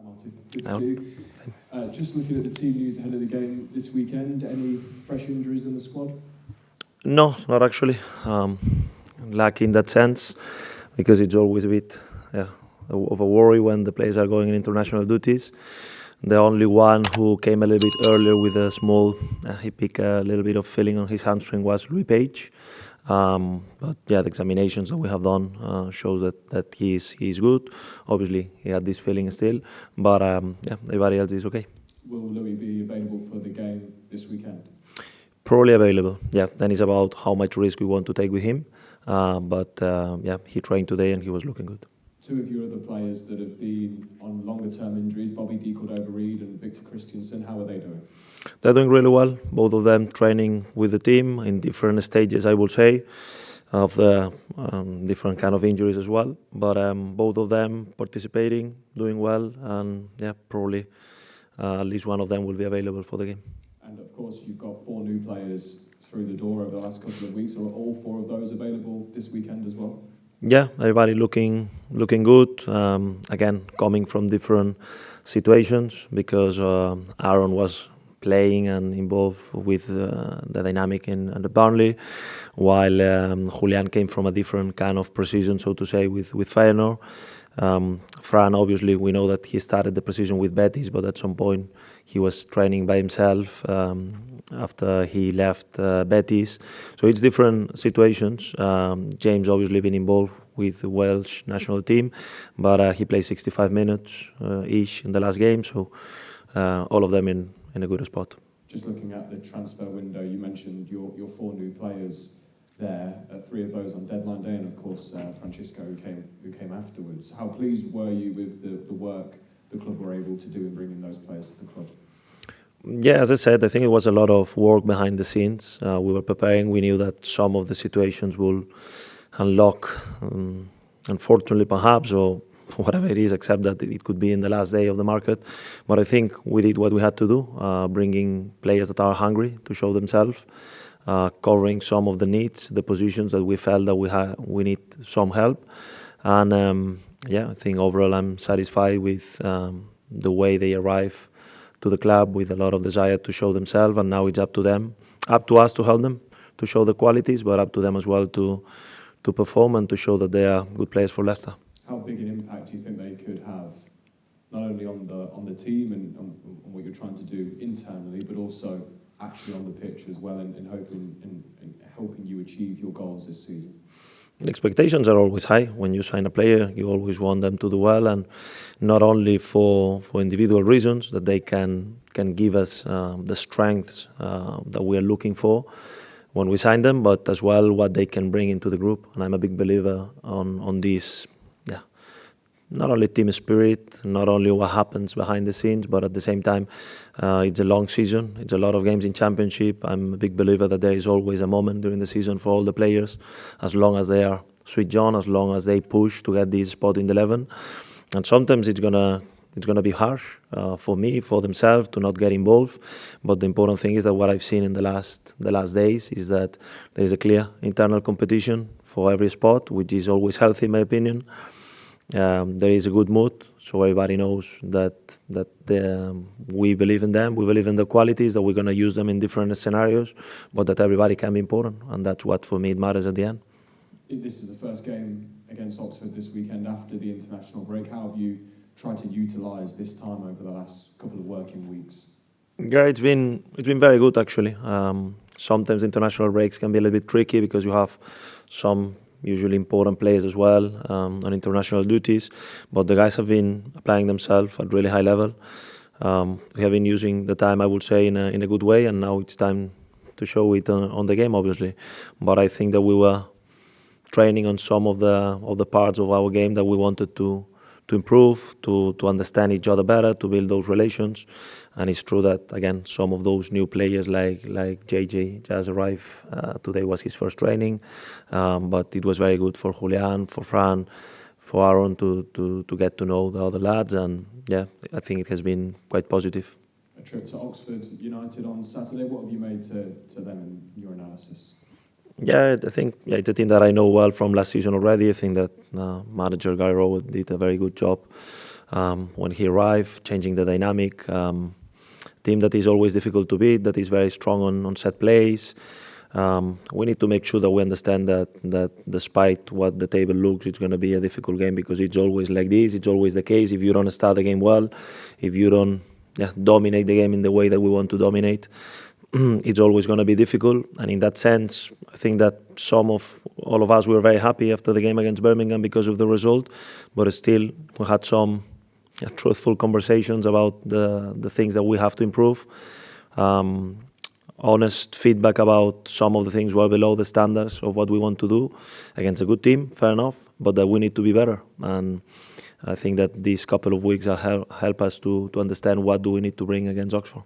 Martí, good to see you. Just looking at the team news ahead of the game this weekend, any fresh injuries in the squad? No, not actually. Lucky in that sense, because it's always a bit of a worry when the players are going in international duties. The only one who came a little bit earlier with a small, he picked a little bit of feeling on his hamstring was Louis Page. But yeah, the examinations that we have done shows that he's good. Obviously, he had this feeling still, but yeah, everybody else is okay. Will Louis be available for the game this weekend? Probably available. Yeah, then it's about how much risk we want to take with him. But yeah, he trained today and he was looking good. Two of your other players that have been on longer-term injuries, Bobby D. Cordova-Reid and Victor Christiansen, how are they doing? They're doing really well. Both of them training with the team in different stages, I would say, of the different kind of injuries as well. But both of them participating, doing well, and yeah, probably at least one of them will be available for the game. And of course, you've got 4 new players through the door over the last couple of weeks. Are all 4 of those available this weekend as well? Yeah, everybody looking good. Again, coming from different situations because Aaron was playing and involved with the dynamic in the Burnley, while Julian came from a different kind of precision, so to say, with Feyenoord. Fran, obviously, we know that he started the precision with Betis, but at some point he was training by himself after he left Betis. So it's different situations. James obviously been involved with the Welsh national team, but he played 65 minutes each in the last game, so all of them in a good spot. Just looking at the transfer window, you mentioned your 4 new players there, 3 of those on deadline day, and of course Francisco who came afterwards. How pleased were you with the work the club were able to do in bringing those players to the club? Yeah, as I said, I think it was a lot of work behind the scenes. We were preparing. We knew that some of the situations will unlock, unfortunately perhaps, or whatever it is, except that it could be in the last day of the market. But I think we did what we had to do, bringing players that are hungry to show themselves, covering some of the needs, the positions that we felt that we need some help. And yeah, I think overall I'm satisfied with the way they arrive to the club with a lot of desire to show themselves, and now it's up to them, up to us to help them to show the qualities, but up to them as well to perform and to show that they are good players for Leicester. How big an impact do you think they could have, not only on the team and on what you're trying to do internally, but also actually on the pitch as well, and helping you achieve your goals this season? The expectations are always high. When you sign a player, you always want them to do well, and not only for individual reasons that they can give us the strengths that we are looking for when we sign them, but as well what they can bring into the group. And I'm a big believer on this. Not only team spirit, not only what happens behind the scenes, but at the same time, it's a long season. It's a lot of games in Championship. I'm a big believer that there is always a moment during the season for all the players, as long as they are switched on, as long as they push to get this spot in the 11. And sometimes it's gonna be harsh for me, for themselves, to not get involved. But the important thing is that what I've seen in the last days is that there is a clear internal competition for every spot, which is always healthy in my opinion. There is a good mood, so everybody knows that we believe in them, we believe in the qualities, that we're going to use them in different scenarios, but that everybody can be important, and that's what for me it matters at the end. This is the first game against Oxford this weekend after the international break. How have you tried to utilise this time over the last couple of working weeks? Yeah, it's been very good actually. Sometimes international breaks can be a little bit tricky because you have some usually important players as well on international duties, but the guys have been applying themselves at really high level. We have been using the time, I would say, in a good way, and now it's time to show it on the game, obviously. But I think that we were training on some of the parts of our game that we wanted to improve, to understand each other better, to build those relations. And it's true that, again, some of those new players like JJ just arrived. Today was his first training, but it was very good for Julian, for Fran, for Aaron to get to know the other lads. And yeah, I think it has been quite positive. A trip to Oxford United on Saturday, what have you made to them in your analysis? Yeah, I think it's a team that I know well from last season already. I think that manager Guy Rowe did a very good job when he arrived, changing the dynamic. Team that is always difficult to beat, that is very strong on set plays. We need to make sure that we understand that despite what the table looks, it's going to be a difficult game, because it's always like this. It's always the case. If you don't start the game well, if you don't dominate the game in the way that we want to dominate, it's always going to be difficult. And in that sense, I think that all of us were very happy after the game against Birmingham because of the result, but still we had some truthful conversations about the things that we have to improve. Honest feedback about some of the things were below the standards of what we want to do against a good team, fair enough, but that we need to be better. And I think that these couple of weeks help us to understand what do we need to bring against Oxford.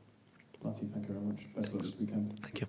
Martí, thank you very much. Best of luck this weekend. Thank you.